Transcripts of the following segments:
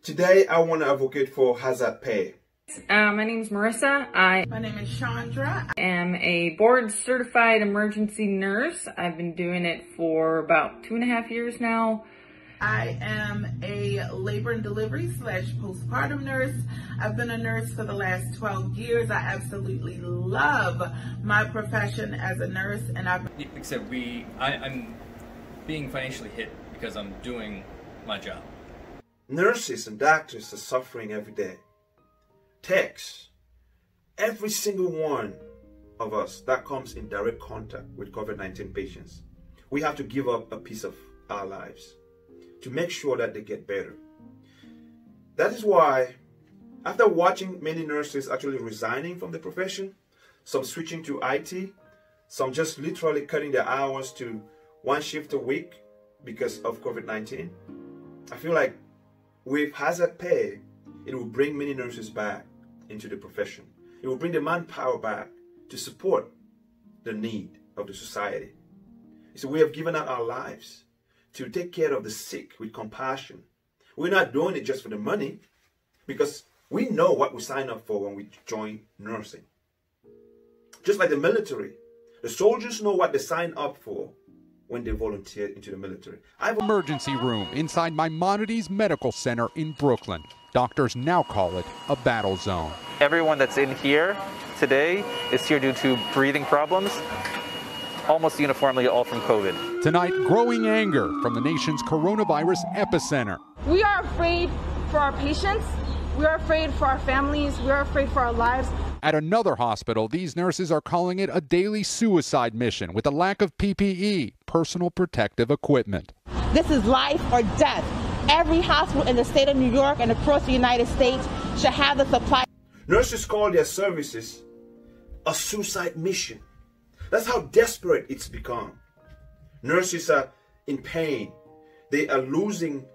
Today, I want to advocate for hazard pay. My name is Marissa. My name is Chandra. I am a board certified emergency nurse. I've been doing it for about 2.5 years now. I am a labor and delivery / postpartum nurse. I've been a nurse for the last 12 years. I absolutely love my profession as a nurse, and except I'm being financially hit because I'm doing my job. Nurses and doctors are suffering every day. Techs, every single one of us that comes in direct contact with COVID-19 patients, we have to give up a piece of our lives to make sure that they get better. That is why, after watching many nurses actually resigning from the profession, some switching to IT, some just literally cutting their hours to 1 shift a week because of COVID-19, I feel like with hazard pay, it will bring many nurses back into the profession. It will bring the manpower back to support the need of the society. So we have given out our lives to take care of the sick with compassion. We're not doing it just for the money, because we know what we sign up for when we join nursing. Just like the military, the soldiers know what they sign up for when they volunteer into the military. Emergency room inside Maimonides Medical Center in Brooklyn. Doctors now call it a battle zone. Everyone that's in here today is here due to breathing problems, almost uniformly all from COVID. Tonight, growing anger from the nation's coronavirus epicenter. We are afraid for our patients. We are afraid for our families. We are afraid for our lives. At another hospital, these nurses are calling it a daily suicide mission with a lack of PPE, personal protective equipment. This is life or death. Every hospital in the state of New York and across the United States should have the supply. Nurses call their services a suicide mission. That's how desperate it's become. Nurses are in pain. They are losing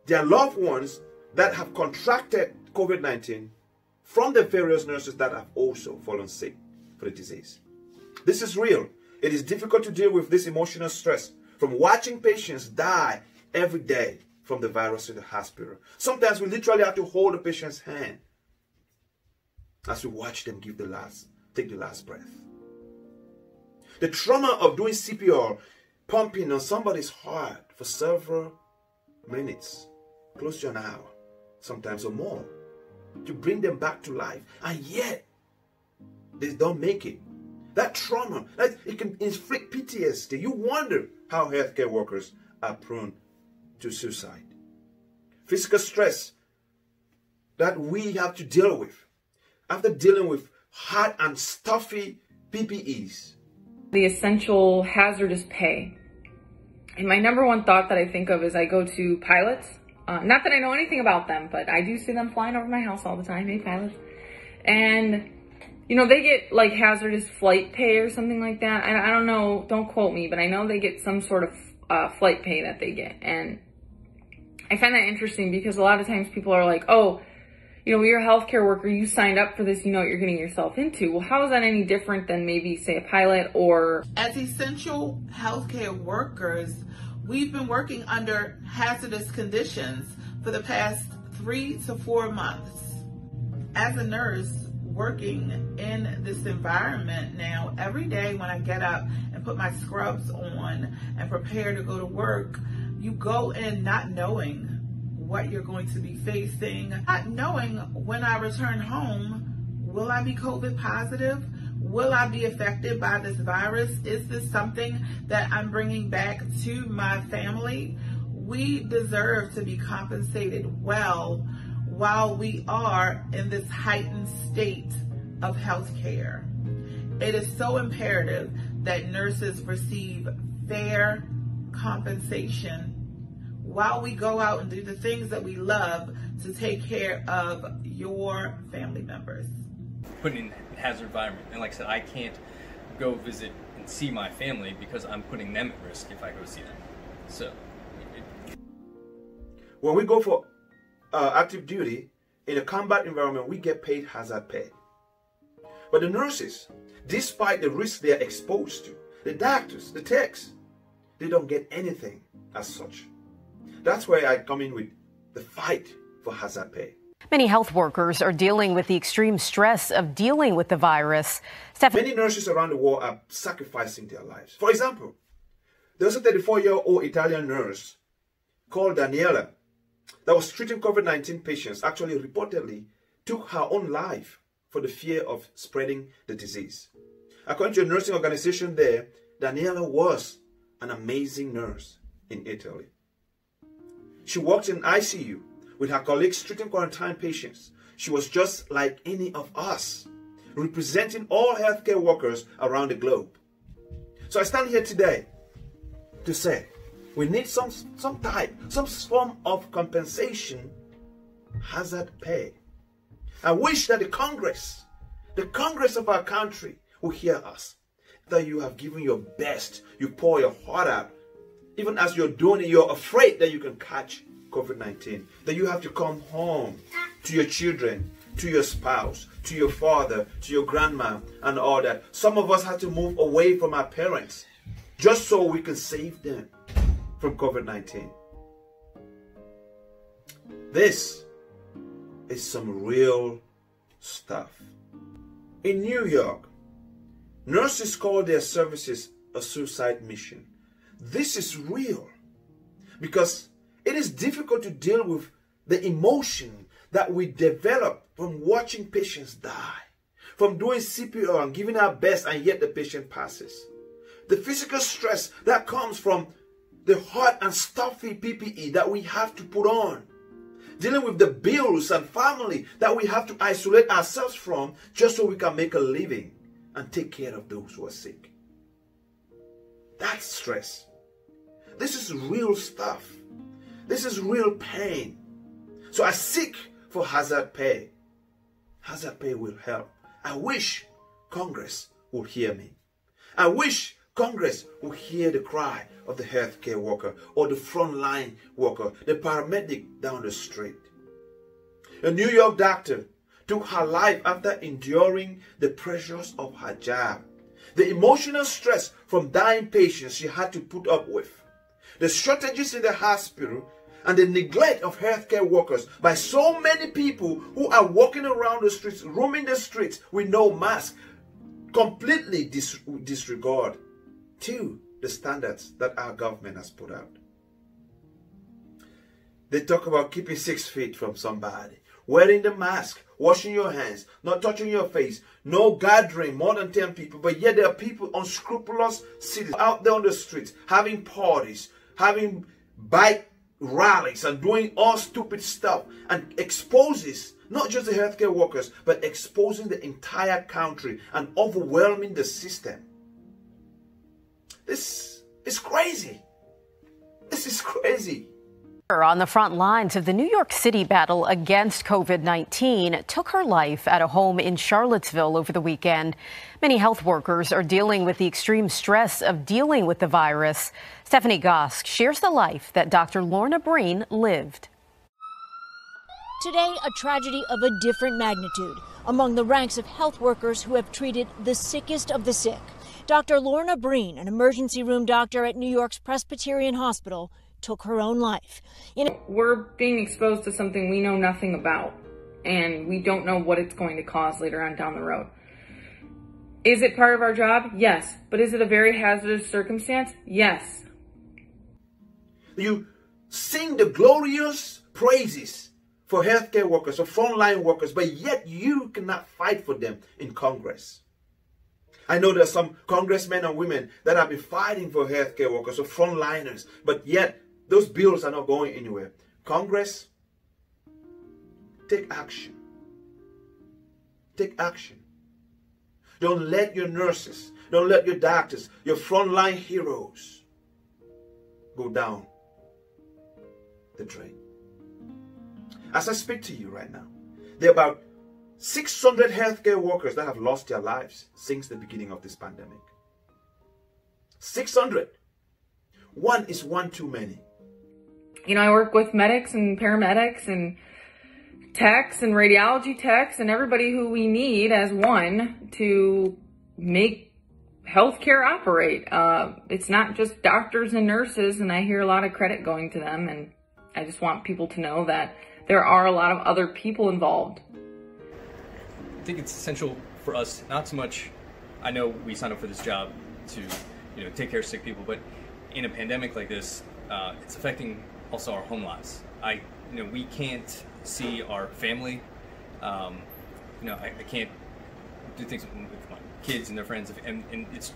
their loved ones that have contracted COVID-19 from the various nurses that have also fallen sick for the disease. This is real. It is difficult to deal with this emotional stress from watching patients die every day from the virus in the hospital. Sometimes we literally have to hold the patient's hand as we watch them take the last breath. The trauma of doing CPR, pumping on somebody's heart for several minutes, close to an hour, sometimes or more, to bring them back to life, and yet they don't make it. That trauma, it can inflict PTSD. You wonder how healthcare workers are prone to suicide. Physical stress that we have to deal with after dealing with hot and stuffy PPEs. The essential hazardous pay. And my number one thought that I think of is I go to pilots. Not that I know anything about them, but I do see them flying over my house all the time. Hey, pilots. And, you know, they get like hazardous flight pay or something like that. I don't know, don't quote me, but I know they get some sort of flight pay that they get. And I find that interesting because a lot of times people are like, oh, you know, you're a healthcare worker, you signed up for this, you know what you're getting yourself into. Well, how is that any different than maybe, say, a pilot or... As essential healthcare workers, we've been working under hazardous conditions for the past 3 to 4 months. As a nurse working in this environment now, every day when I get up and put my scrubs on and prepare to go to work, you go in not knowing what you're going to be facing, not knowing when I return home, will I be COVID positive? Will I be affected by this virus? Is this something that I'm bringing back to my family? We deserve to be compensated well while we are in this heightened state of healthcare. It is so imperative that nurses receive fair compensation while we go out and do the things that we love to take care of your family members. Putting in a hazard environment, and like I said, I can't go visit and see my family because I'm putting them at risk if I go see them. So when we go for active duty in a combat environment, we get paid hazard pay. But the nurses, despite the risk they are exposed to, the doctors, the techs, they don't get anything as such. That's where I come in with the fight for hazard pay. Many health workers are dealing with the extreme stress of dealing with the virus. Many nurses around the world are sacrificing their lives. For example, there was a 34-year-old Italian nurse called Daniela that was treating COVID-19 patients, actually reportedly took her own life for the fear of spreading the disease. According to a nursing organization there, Daniela was an amazing nurse in Italy. She worked in ICU with her colleagues treating quarantine patients. She was just like any of us, representing all healthcare workers around the globe. So I stand here today to say we need some form of compensation, hazard pay. I wish that the Congress of our country will hear us. That you have given your best, you pour your heart out. Even as you're doing it, you're afraid that you can catch COVID-19. That you have to come home to your children, to your spouse, to your father, to your grandma, and all that. Some of us have to move away from our parents just so we can save them from COVID-19. This is some real stuff. In New York, nurses call their services a suicide mission. This is real because it is difficult to deal with the emotion that we develop from watching patients die, from doing CPR and giving our best, and yet the patient passes. The physical stress that comes from the hot and stuffy PPE that we have to put on, dealing with the bills and family that we have to isolate ourselves from just so we can make a living and take care of those who are sick. That's stress. This is real stuff. This is real pain. So I seek for hazard pay. Hazard pay will help. I wish Congress would hear me. I wish Congress will hear the cry of the healthcare worker or the frontline worker, the paramedic down the street. A New York doctor took her life after enduring the pressures of her job, the emotional stress from dying patients she had to put up with, the shortages in the hospital, and the neglect of healthcare workers by so many people who are walking around the streets, roaming the streets with no mask, completely disregard to the standards that our government has put out. They talk about keeping 6 feet from somebody, wearing the mask, washing your hands, not touching your face, no gathering more than 10 people, but yet there are people, unscrupulous citizens out there on the streets, having parties, having bike rallies and doing all stupid stuff, and exposes not just the healthcare workers, but exposing the entire country and overwhelming the system. This is crazy. This is crazy. On the front lines of the New York City battle against COVID-19 took her life at a home in Charlottesville over the weekend. Many health workers are dealing with the extreme stress of dealing with the virus. Stephanie Gosk shares the life that Dr. Lorna Breen lived. Today, a tragedy of a different magnitude among the ranks of health workers who have treated the sickest of the sick. Dr. Lorna Breen, an emergency room doctor at New York's Presbyterian Hospital, took her own life. We're being exposed to something we know nothing about, and we don't know what it's going to cause later on down the road. Is it part of our job? Yes. But is it a very hazardous circumstance? Yes. You sing the glorious praises for healthcare workers, for frontline workers, but yet you cannot fight for them in Congress. I know there are some congressmen and women that have been fighting for healthcare workers or frontliners, but yet those bills are not going anywhere. Congress, take action. Take action. Don't let your nurses, don't let your doctors, your frontline heroes go down the drain. As I speak to you right now, there are about 600 healthcare workers that have lost their lives since the beginning of this pandemic. 600. One is one too many. You know, I work with medics and paramedics and techs and radiology techs and everybody who we need as one to make healthcare operate. It's not just doctors and nurses, and I hear a lot of credit going to them, and I just want people to know that there are a lot of other people involved. I think it's essential for us, not so much, I know we signed up for this job to, take care of sick people, but in a pandemic like this, it's affecting also our home lives. We can't see our family. I can't do things with my kids and their friends, and it's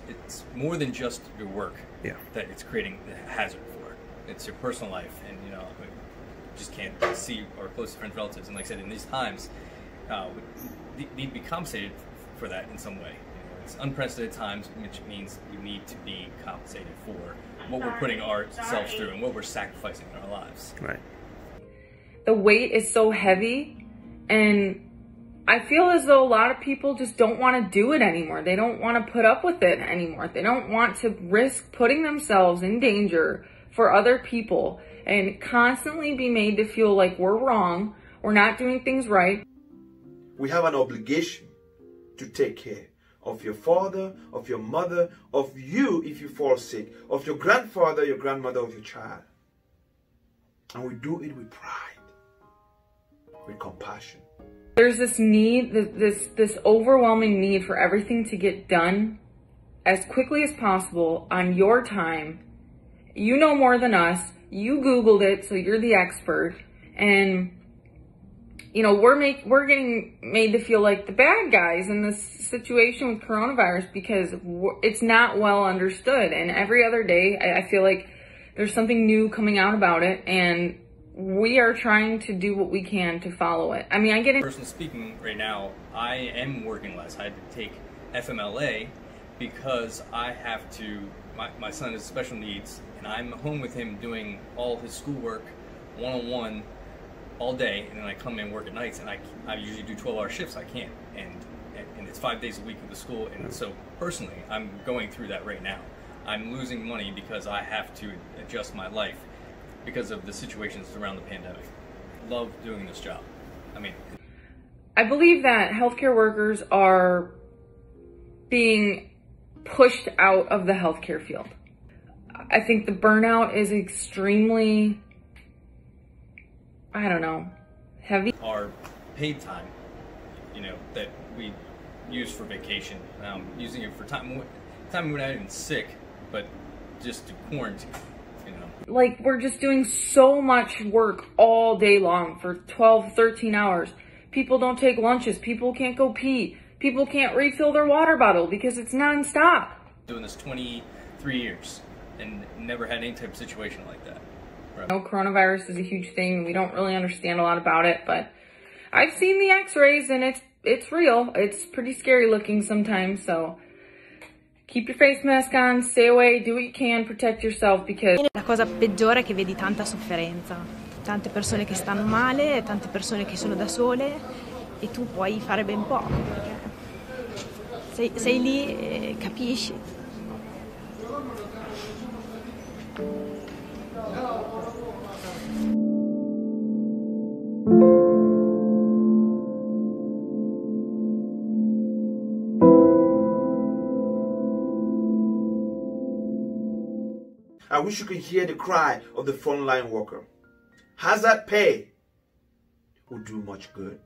more than just your work that it's creating a hazard for. It's your personal life, and we just can't see our closest friends, relatives, and like I said, in these times, we need to be compensated for that in some way. It's unprecedented times, which means we need to be compensated for what we're putting ourselves through and what we're sacrificing in our lives. Right. The weight is so heavy, and I feel as though a lot of people just don't want to do it anymore. They don't want to put up with it anymore. They don't want to risk putting themselves in danger for other people and constantly be made to feel like we're wrong, we're not doing things right. We have an obligation to take care of your father, of your mother, of you if you fall sick, of your grandfather, your grandmother, of your child. And we do it with pride, with compassion. There's this need, this overwhelming need for everything to get done as quickly as possible on your time. You know more than us. You Googled it, so you're the expert. And we're getting made to feel like the bad guys in this situation with coronavirus because it's not well understood. And every other day, I feel like there's something new coming out about it, and we are trying to do what we can to follow it. I mean, I get it. Personally speaking, right now, I am working less. I had to take FMLA because I have to, my son has special needs, and I'm home with him doing all his schoolwork one-on-one all day, and then I come in and work at nights, and I usually do 12-hour shifts. I can't, and it's 5 days a week at the school, and so personally, I'm going through that right now. I'm losing money because I have to adjust my life because of the situations around the pandemic. Love doing this job. I believe that healthcare workers are being pushed out of the healthcare field. I think the burnout is extremely, heavy. Our paid time, that we use for vacation, using it for time we're not even sick, but just to quarantine. Like, we're just doing so much work all day long for 12, 13 hours. People don't take lunches. People can't go pee. People can't refill their water bottle because it's nonstop. Doing this 23 years and never had any type of situation like that. Right. Coronavirus is a huge thing. We don't really understand a lot about it, but I've seen the x-rays and it's real. It's pretty scary looking sometimes, so keep your face mask on, stay away, do what you can, protect yourself because... La cosa peggiore è che vedi tanta sofferenza, tante persone che stanno male, tante persone che sono da sole e tu puoi fare ben poco perché sei lì e capisci. I wish you could hear the cry of the frontline worker. Hazard pay would do much good.